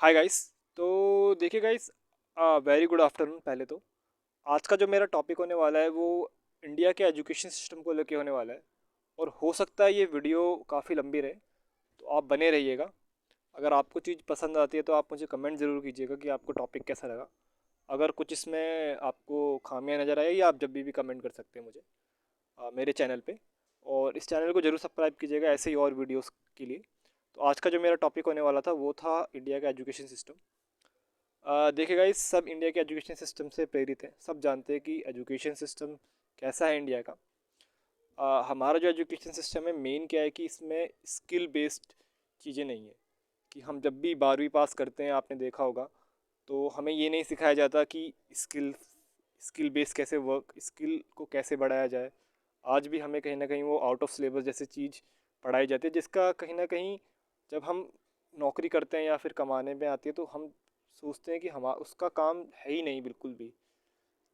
Hi guys. तो देखिए guys, very good afternoon. पहले तो आज का जो मेरा टॉपिक होने वाला है वो इंडिया के एजुकेशन सिस्टम को लेके होने वाला है। और हो सकता है ये वीडियो काफ़ी लंबी रहे, तो आप बने रहिएगा। अगर आपको चीज़ पसंद आती है तो आप मुझे कमेंट ज़रूर कीजिएगा कि आपको टॉपिक कैसा लगा। अगर कुछ इसमें आपको खामियां नज़र आए या आप जब भी कमेंट कर सकते हैं मुझे मेरे चैनल पे। और इस चैनल को ज़रूर सब्सक्राइब कीजिएगा ऐसे ही और वीडियोस के लिए। तो आज का जो मेरा टॉपिक होने वाला था वो था इंडिया का एजुकेशन सिस्टम। देखिए गाइस, सब इंडिया के एजुकेशन सिस्टम से प्रेरित हैं। सब जानते हैं कि एजुकेशन सिस्टम कैसा है इंडिया का। हमारा जो एजुकेशन सिस्टम है, मेन क्या है कि इसमें स्किल बेस्ड चीज़ें नहीं है। कि हम जब भी 12वीं पास करते हैं, आपने देखा होगा, तो हमें ये नहीं सिखाया जाता कि स्किल स्किल बेस कैसे वर्क, स्किल को कैसे बढ़ाया जाए। आज भी हमें कहीं ना कहीं वो आउट ऑफ सिलेबस जैसी चीज़ पढ़ाई जाती है, जिसका कहीं ना कहीं जब हम नौकरी करते हैं या फिर कमाने में आती है तो हम सोचते हैं कि हम उसका काम है ही नहीं बिल्कुल भी।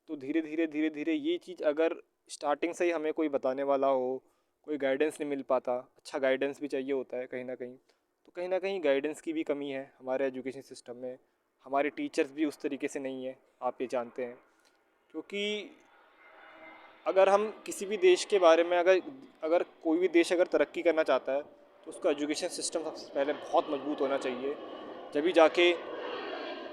तो धीरे धीरे ये चीज़ अगर स्टार्टिंग से ही हमें कोई बताने वाला हो, कोई गाइडेंस नहीं मिल पाता। अच्छा गाइडेंस भी चाहिए होता है कहीं ना कहीं। तो कहीं ना कहीं गाइडेंस की भी कमी है हमारे एजुकेशन सिस्टम में। हमारे टीचर्स भी उस तरीके से नहीं है, आप ये जानते हैं। क्योंकि अगर हम किसी भी देश के बारे में, अगर अगर कोई भी देश अगर तरक्की करना चाहता है तो उसका एजुकेशन सिस्टम सबसे पहले बहुत मजबूत होना चाहिए। जभी जाके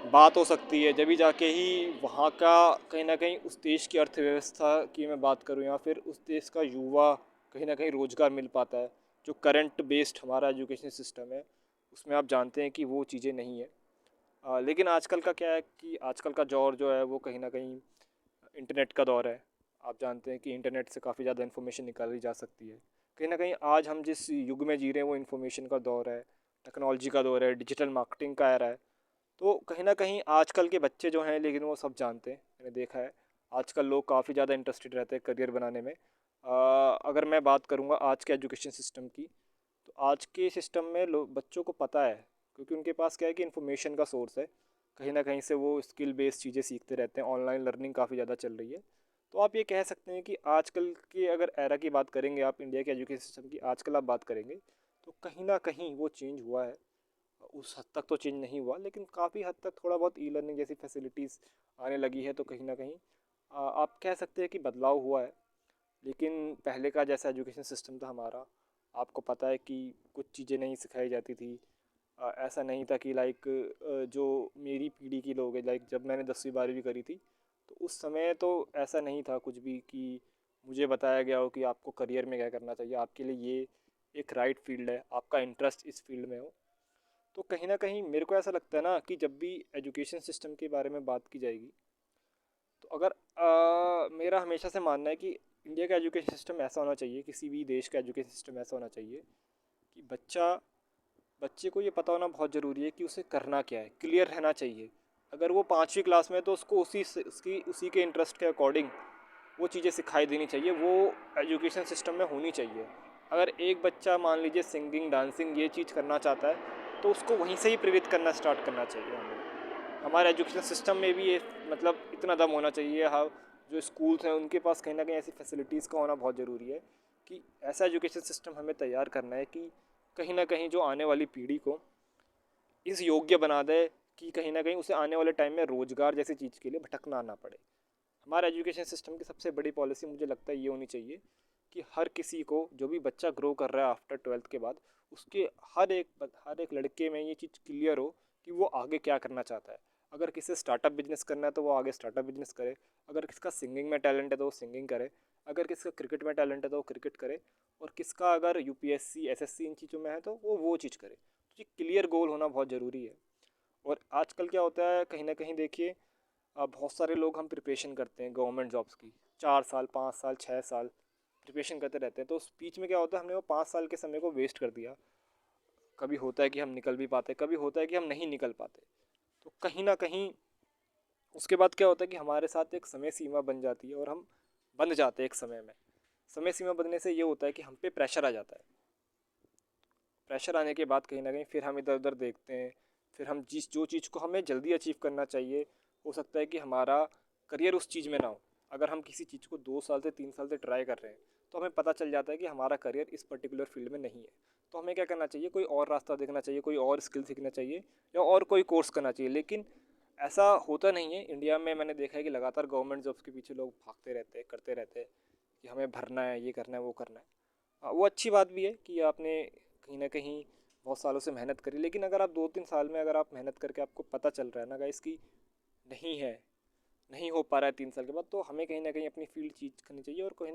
बात हो सकती है, जभी जाके ही वहाँ का कहीं ना कहीं उस देश की अर्थव्यवस्था की मैं बात करूँ या फिर उस देश का युवा कहीं ना कहीं रोज़गार मिल पाता है। जो करंट बेस्ड हमारा एजुकेशन सिस्टम है उसमें आप जानते हैं कि वो चीज़ें नहीं है। लेकिन आजकल का क्या है कि आजकल का दौर जो है वो कहीं ना कहीं इंटरनेट का दौर है। आप जानते हैं कि इंटरनेट से काफ़ी ज़्यादा इन्फॉर्मेशन निकाली जा सकती है। कहीं ना कहीं आज हम जिस युग में जी रहे हैं वो इन्फॉर्मेशन का दौर है, टेक्नोलॉजी का दौर है, डिजिटल मार्केटिंग का एरा है। तो कहीं ना कहीं आजकल के बच्चे जो हैं, लेकिन वो सब जानते हैं, मैंने देखा है आजकल लोग काफ़ी ज़्यादा इंटरेस्टेड रहते हैं करियर बनाने में। अगर मैं बात करूँगा आज के एजुकेशन सिस्टम की, तो आज के सिस्टम में लोग बच्चों को पता है, क्योंकि उनके पास क्या है कि इन्फॉर्मेशन का सोर्स है। कहीं ना कहीं से वो स्किल बेस्ड चीज़ें सीखते रहते हैं। ऑनलाइन लर्निंग काफ़ी ज़्यादा चल रही है। तो आप ये कह सकते हैं कि आजकल के अगर एरा की बात करेंगे, आप इंडिया के एजुकेशन सिस्टम की आजकल आप बात करेंगे, तो कहीं ना कहीं वो चेंज हुआ है। उस हद तक तो चेंज नहीं हुआ, लेकिन काफ़ी हद तक थोड़ा बहुत ई लर्निंग जैसी फैसिलिटीज़ आने लगी है। तो कहीं ना कहीं आप कह सकते हैं कि बदलाव हुआ है। लेकिन पहले का जैसा एजुकेशन सिस्टम था हमारा, आपको पता है कि कुछ चीज़ें नहीं सिखाई जाती थी। ऐसा नहीं था कि लाइक जो मेरी पीढ़ी के लोग हैं, लाइक जब मैंने 10वीं 12वीं करी थी, तो उस समय तो ऐसा नहीं था कुछ भी कि मुझे बताया गया हो कि आपको करियर में क्या करना चाहिए, आपके लिए ये एक राइट फील्ड है, आपका इंटरेस्ट इस फील्ड में हो। तो कहीं ना कहीं मेरे को ऐसा लगता है ना कि जब भी एजुकेशन सिस्टम के बारे में बात की जाएगी, तो अगर मेरा हमेशा से मानना है कि इंडिया का एजुकेशन सिस्टम ऐसा होना चाहिए, किसी भी देश का एजुकेशन सिस्टम ऐसा होना चाहिए कि बच्चे को ये पता होना बहुत ज़रूरी है कि उसे करना क्या है, क्लियर रहना चाहिए। अगर वो 5वीं क्लास में है तो उसको उसी के इंटरेस्ट के अकॉर्डिंग वो चीज़ें सिखाई देनी चाहिए, वो एजुकेशन सिस्टम में होनी चाहिए। अगर एक बच्चा मान लीजिए सिंगिंग डांसिंग ये चीज़ करना चाहता है, तो उसको वहीं से ही प्रेरित करना स्टार्ट करना चाहिए हमें। हमारे एजुकेशन सिस्टम में भी ये मतलब इतना दम होना चाहिए। हाँ, जो स्कूल्स हैं उनके पास कहीं ना कहीं ऐसी फैसिलिटीज़ का होना बहुत ज़रूरी है कि ऐसा एजुकेशन सिस्टम हमें तैयार करना है कि कहीं ना कहीं जो आने वाली पीढ़ी को इस योग्य बना दे कि कहीं ना कहीं उसे आने वाले टाइम में रोज़गार जैसी चीज़ के लिए भटकना ना पड़े। हमारे एजुकेशन सिस्टम की सबसे बड़ी पॉलिसी मुझे लगता है ये होनी चाहिए कि हर किसी को, जो भी बच्चा ग्रो कर रहा है आफ्टर 12th के बाद, उसके हर एक लड़के में ये चीज़ क्लियर हो कि वो आगे क्या करना चाहता है। अगर किसी स्टार्टअप बिजनेस करना है तो वो आगे स्टार्टअप बिजनेस करे। अगर किसका सिंगिंग में टैलेंट है तो वो सिंगिंग करे। अगर किसका क्रिकेट में टैलेंट है तो वो क्रिकेट करे। और किसका अगर यूपीएससी एसएससी इन चीज़ों में है तो वो चीज़ करे। तो ये क्लियर गोल होना बहुत ज़रूरी है। और आजकल क्या होता है, कहीं ना कहीं देखिए, बहुत सारे लोग हम प्रिपरेशन करते हैं गवर्नमेंट जॉब्स की, 4 साल 5 साल 6 साल प्रिपरेशन करते रहते हैं। तो उस बीच में क्या होता है, हमने वो 5 साल के समय को वेस्ट कर दिया। कभी होता है कि हम निकल भी पाते, कभी होता है कि हम नहीं निकल पाते। तो कहीं ना कहीं उसके बाद क्या होता है कि हमारे साथ एक समय सीमा बन जाती है और हम बंध जाते हैं एक समय में। समय सीमा बनने से ये होता है कि हम पे प्रेशर आ जाता है। प्रेशर आने के बाद कहीं ना कहीं फिर हम इधर उधर देखते हैं। फिर हम जो चीज़ को हमें जल्दी अचीव करना चाहिए, हो सकता है कि हमारा करियर उस चीज़ में ना हो। अगर हम किसी चीज़ को 2 साल से 3 साल से ट्राई कर रहे हैं तो हमें पता चल जाता है कि हमारा करियर इस पर्टिकुलर फील्ड में नहीं है, तो हमें क्या करना चाहिए, कोई और रास्ता देखना चाहिए, कोई और स्किल सीखना चाहिए या और कोई कोर्स करना चाहिए। लेकिन ऐसा होता नहीं है इंडिया में। मैंने देखा है कि लगातार गवर्नमेंट जॉब्स के पीछे लोग भागते रहते हैं, करते रहते हैं कि हमें भरना है, ये करना है, वो करना है। वो अच्छी बात भी है कि आपने कहीं ना कहीं बहुत सालों से मेहनत करी, लेकिन अगर आप 2-3 साल में अगर आप मेहनत करके आपको पता चल रहा है ना गाइस कि नहीं है, नहीं हो पा रहा है 3 साल के बाद, तो हमें कहीं ना कहीं अपनी फील्ड चेंज करनी चाहिए और कोई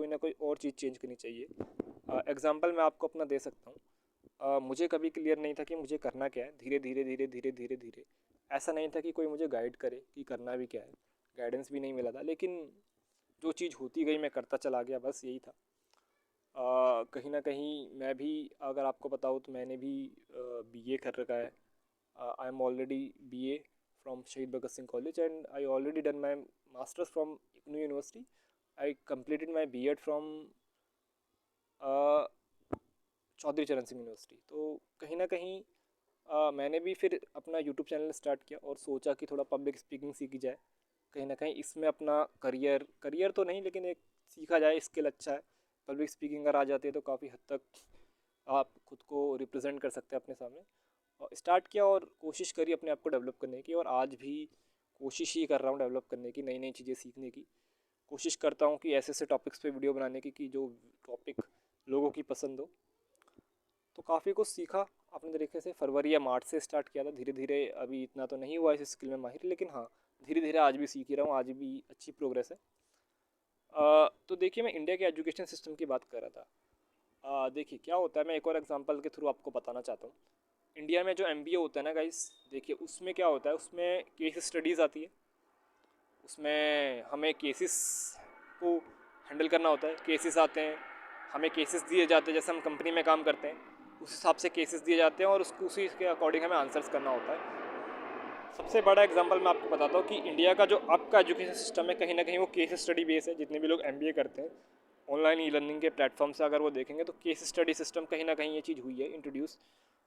ना कोई और चीज़ चेंज करनी चाहिए। एग्जाम्पल मैं आपको अपना दे सकता हूँ। मुझे कभी क्लियर नहीं था कि मुझे करना क्या है। धीरे धीरे धीरे धीरे धीरे धीरे ऐसा नहीं था कि कोई मुझे गाइड करे कि करना भी क्या है, गाइडेंस भी नहीं मिला था, लेकिन जो चीज़ होती गई मैं करता चला गया, बस यही था। कहीं ना कहीं मैं भी, अगर आपको बताऊँ तो मैंने भी बीए कर रखा है। I am already BA from Shaheed Bhagat Singh college and I already done my masters from IGNOU university. I completed my BEd from Chaudhary Charan Singh university. तो कहीं ना कहीं मैंने भी फिर अपना यूट्यूब चैनल स्टार्ट किया और सोचा कि थोड़ा पब्लिक स्पीकिंग सीखी जाए, कहीं ना कहीं इसमें अपना करियर करियर तो नहीं लेकिन एक सीखा जाए, स्किल अच्छा है। पब्लिक स्पीकिंग अगर आ जाती है तो काफ़ी हद तक आप खुद को रिप्रेजेंट कर सकते हैं अपने सामने। और स्टार्ट किया और कोशिश करी अपने आप को डेवलप करने की, और आज भी कोशिश ही कर रहा हूँ डेवलप करने की, नई नई चीज़ें सीखने की। कोशिश करता हूँ कि ऐसे ऐसे टॉपिक्स पे वीडियो बनाने की कि जो टॉपिक लोगों की पसंद हो। तो काफ़ी कुछ सीखा अपने तरीके से। फरवरी या मार्च से स्टार्ट किया था, धीरे धीरे अभी इतना तो नहीं हुआ इस स्किल में माहिर, लेकिन हाँ धीरे धीरे आज भी सीख ही रहा हूँ, आज भी अच्छी प्रोग्रेस है। तो देखिए, मैं इंडिया के एजुकेशन सिस्टम की बात कर रहा था। देखिए क्या होता है, मैं एक और एग्जांपल के थ्रू आपको बताना चाहता हूँ। इंडिया में जो एमबीए होता है ना गाइस, देखिए उसमें क्या होता है, उसमें केस स्टडीज़ आती है। उसमें हमें केसेस को हैंडल करना होता है, केसेस आते हैं, हमें केसेस दिए जाते हैं, जैसे हम कंपनी में काम करते हैं उस हिसाब से केसेस दिए जाते हैं और उसको उसी के अकॉर्डिंग हमें आंसर्स करना होता है। सबसे बड़ा एग्जांपल मैं आपको बताता हूँ कि इंडिया का जो आपका एजुकेशन सिस्टम है कहीं ना कहीं वो केस स्टडी बेस है। जितने भी लोग एमबीए करते हैं ऑनलाइन ई लर्निंग के प्लेटफॉर्म से अगर वो देखेंगे तो केस स्टडी सिस्टम कहीं ना कहीं ये चीज़ हुई है इंट्रोड्यूस।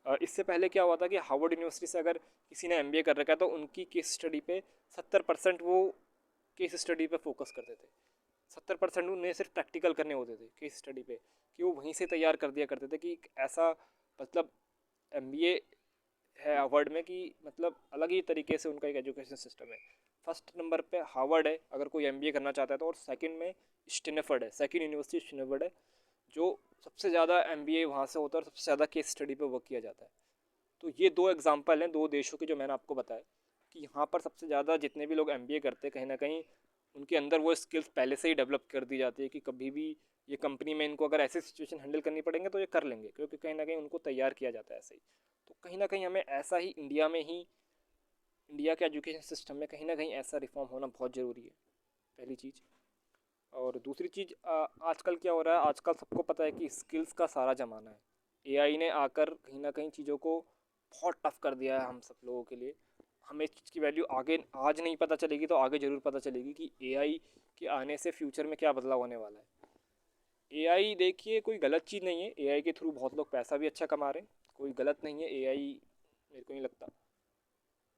इससे पहले क्या हुआ था कि हार्वर्ड यूनिवर्सिटी से अगर किसी ने एमबीए कर रखा है तो उनकी केस स्टडी पे 70% वो केस स्टडी पे फोकस करते थे। 70% उन्हें सिर्फ प्रैक्टिकल करने होते थे केस स्टडी पे, कि वो वहीं से तैयार कर दिया करते थे कि ऐसा, मतलब एमबीए है हार्वर्ड में कि मतलब अलग ही तरीके से उनका एक एजुकेशन सिस्टम है। फर्स्ट नंबर पे हार्वर्ड है अगर कोई एमबीए करना चाहता है तो, और सेकंड में स्टैनफोर्ड है, सेकंड यूनिवर्सिटी स्टैनफोर्ड है, जो सबसे ज़्यादा एमबीए वहाँ से होता है और सबसे ज़्यादा केस स्टडी पे वर्क किया जाता है। तो ये दो एग्जांपल हैं दो देशों के जो मैंने आपको बताया कि यहाँ पर सबसे ज़्यादा जितने भी लोग एमबीए करते हैं कहीं ना कहीं उनके अंदर वो स्किल्स पहले से ही डेवलप कर दी जाती है कि कभी भी ये कंपनी में इनको अगर ऐसे सिचुएशन हैंडल करनी पड़ेंगे तो ये कर लेंगे, क्योंकि कहीं ना कहीं उनको तैयार किया जाता है ऐसे ही। तो कहीं ना कहीं हमें ऐसा ही इंडिया में ही, इंडिया के एजुकेशन सिस्टम में कहीं ना कहीं ऐसा रिफॉर्म होना बहुत ज़रूरी है, पहली चीज़। और दूसरी चीज़, आजकल क्या हो रहा है, आजकल सबको पता है कि स्किल्स का सारा ज़माना है। एआई ने आकर कहीं ना कहीं चीज़ों को बहुत टफ कर दिया है हम सब लोगों के लिए। हमें इस चीज़ की वैल्यू आगे आज नहीं पता चलेगी तो आगे ज़रूर पता चलेगी कि एआई के आने से फ्यूचर में क्या बदलाव होने वाला है। एआई देखिए कोई गलत चीज़ नहीं है, एआई के थ्रू बहुत लोग पैसा भी अच्छा कमा रहे हैं, कोई गलत नहीं है एआई, मेरे को नहीं लगता।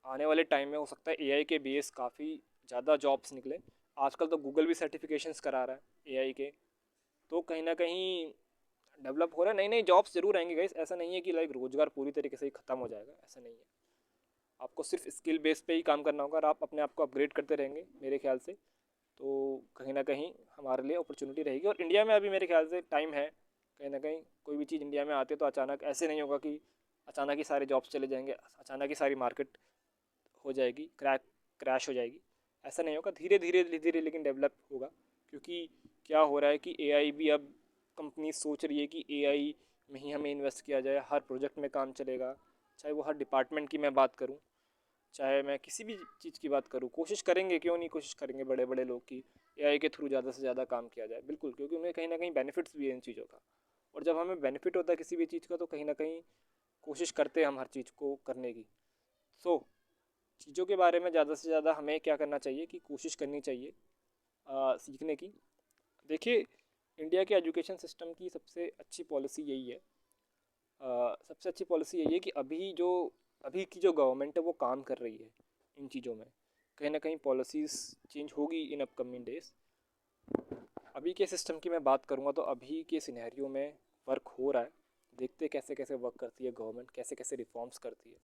आने वाले टाइम में हो सकता है एआई के बेस काफ़ी ज़्यादा जॉब्स निकले। आजकल तो गूगल भी सर्टिफिकेशंस करा रहा है एआई के, तो कहीं ना कहीं डेवलप हो रहा है, नई नई जॉब्स जरूर आएंगी गाइस। ऐसा नहीं है कि लाइक रोजगार पूरी तरीके से ही ख़त्म हो जाएगा, ऐसा नहीं है। आपको सिर्फ स्किल बेस पे ही काम करना होगा और आप अपने आप को अपग्रेड करते रहेंगे मेरे ख्याल से, तो कहीं ना कहीं हमारे लिए अपॉर्चुनिटी रहेगी। और इंडिया में अभी मेरे ख्याल से टाइम है, कहीं ना कहीं कोई भी चीज़ इंडिया में आती है तो अचानक ऐसे नहीं होगा कि अचानक ही सारे जॉब्स चले जाएंगे, अचानक ही सारी मार्केट हो जाएगी, क्रैश हो जाएगी। ऐसा नहीं होगा, धीरे धीरे धीरे धीरे लेकिन डेवलप होगा। क्योंकि क्या हो रहा है कि एआई भी अब कंपनी सोच रही है कि एआई में ही हमें इन्वेस्ट किया जाए, हर प्रोजेक्ट में काम चलेगा, चाहे वो हर डिपार्टमेंट की मैं बात करूँ, चाहे मैं किसी भी चीज़ की बात करूँ। कोशिश करेंगे, क्यों नहीं कोशिश करेंगे बड़े बड़े लोग की एआई के थ्रू ज़्यादा से ज़्यादा काम किया जाए, बिल्कुल, क्योंकि उन्हें कहीं ना कहीं बेनिफिट्स भी है इन चीज़ों का। और जब हमें बेनिफिट होता है किसी भी चीज़ का तो कहीं ना कहीं कोशिश करते हैं हम हर चीज़ को करने की। सो चीज़ों के बारे में ज़्यादा से ज़्यादा हमें क्या करना चाहिए कि कोशिश करनी चाहिए सीखने की। देखिए, इंडिया के एजुकेशन सिस्टम की सबसे अच्छी पॉलिसी यही है, सबसे अच्छी पॉलिसी यही है कि अभी की जो गवर्नमेंट है वो काम कर रही है इन चीज़ों में। कहीं ना कहीं पॉलिसीज़ चेंज होगी इन अपकमिंग डेज। अभी के सिस्टम की मैं बात करूँगा तो अभी के सिनेरियो में वर्क हो रहा है। देखते कैसे कैसे वर्क करती है गवर्नमेंट, कैसे कैसे रिफॉर्म्स करती है।